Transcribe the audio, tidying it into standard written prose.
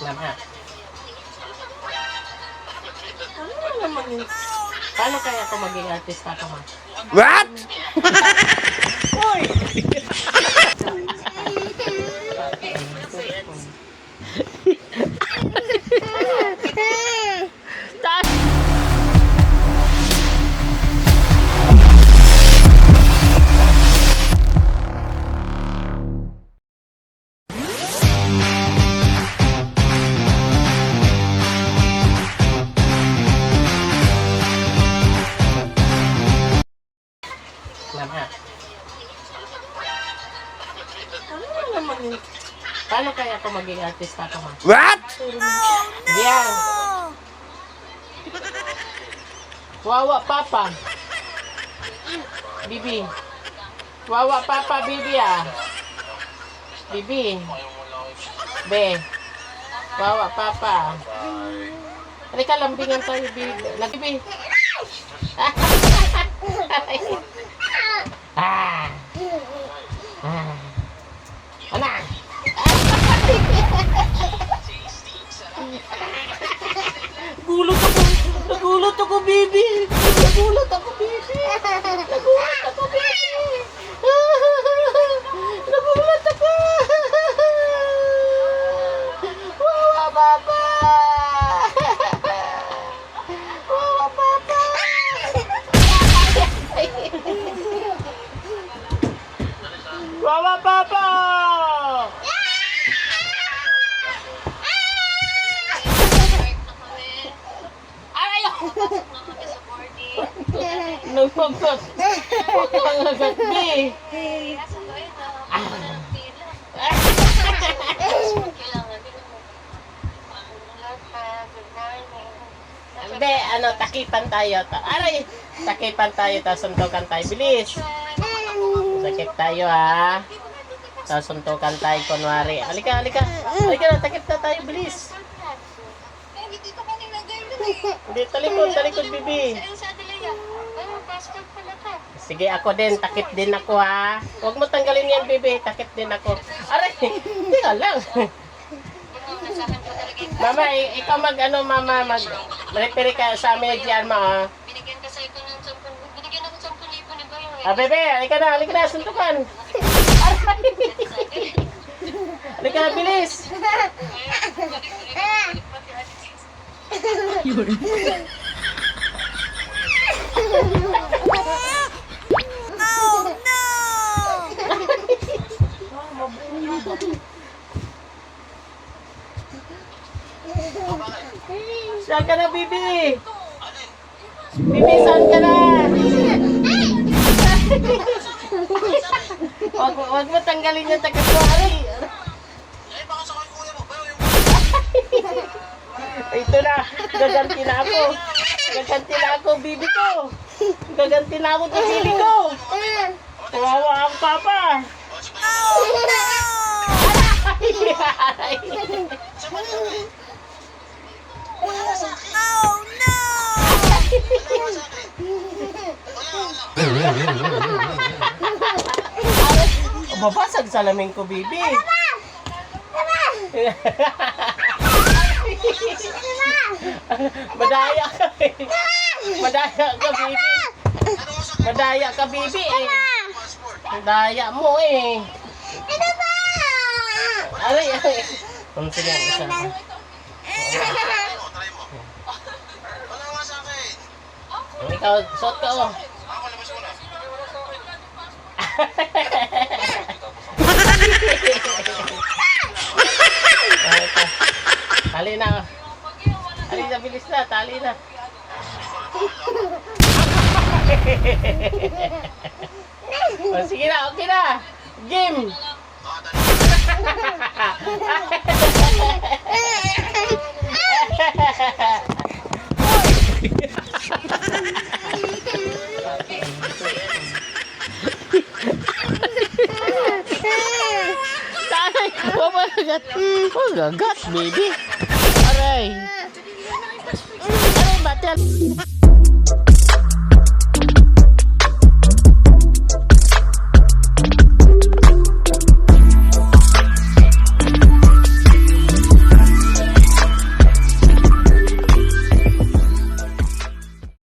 Mama. Ano naman yun? Paano kaya ako maging artista ko, ma? What? Uy! Mama. Ano naman yun? Paano kaya ako maging artista ko, ma? What? Yan. Wawa papa. Bibi. Wawa papa, bibi ah. Bibi. Be. Wawa papa. Halika, lambingan tayo, bibi. Bibi. Ah. Ah. Anak. Nagulat ako, baby. Nagulat ako, baby. Nagulat ako, baby. Nagulat ako. Wawa, papa. Wawa, papa. Wawa, papa. Nagpagkat. Pagkangagat, be. Be, takipan tayo. Aray, takipan tayo, tapos suntukan tayo. Bilis. Takip tayo, ha. Tapos suntukan tayo, kunwari. Halika, halika. Halika na, takip na tayo, bilis. Hindi, talikod, bibi. Sige, ako din, takip din ako, ha. Huwag mo tanggalin yan, bibi. Takip din ako. Aray, hindi ka lang. Mama, ikaw mama, mag-repair ka sa amin dyan, ma. Binigyan ka sa ito ng 10,000. Binigyan ako 10,000 ni Bayo. Ah, bebe, halika na, suntukan. Aray. Halika na, bilis. Saan ka na, Bibi? Bibi, saan ka na? Wag mo tanggalin yung takip mo. Ito na, gaganti na ako. Gaganti na ako, Bibi ko. Gaganti na ako sa sili ko. Kawawa ang papa. Babasag salamin ko, Bibi. Madaya ka, Bibi. Madaya ka, Bibi. Madaya ka, Bibi, eh. Madaya mo, eh. Aray, aray. Sige, isa. Ikaw, suot ka, oh. Tali na. Tali na, bilis na. Tali na. Oh, sige na, okay na. Game. Gagat, baby. Aray. Aray, batel.